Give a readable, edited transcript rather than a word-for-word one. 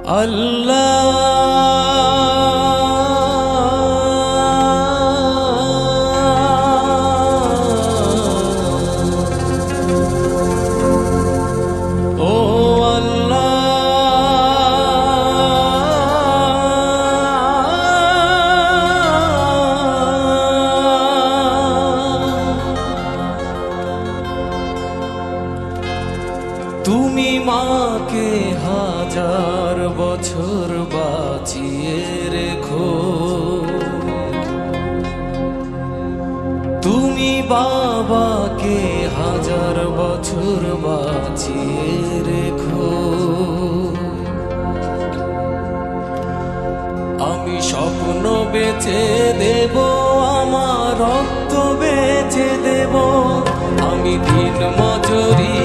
আল্লাহ তুমি মাকে হাজার বছর বাঁচিয়ে রেখো, তুমি বাবাকে হাজার বছর বাঁচিয়ে রেখো। আমি স্বপ্ন বেচে দেব, আমার রক্ত বেচে দেব, আমি দিন মজুরি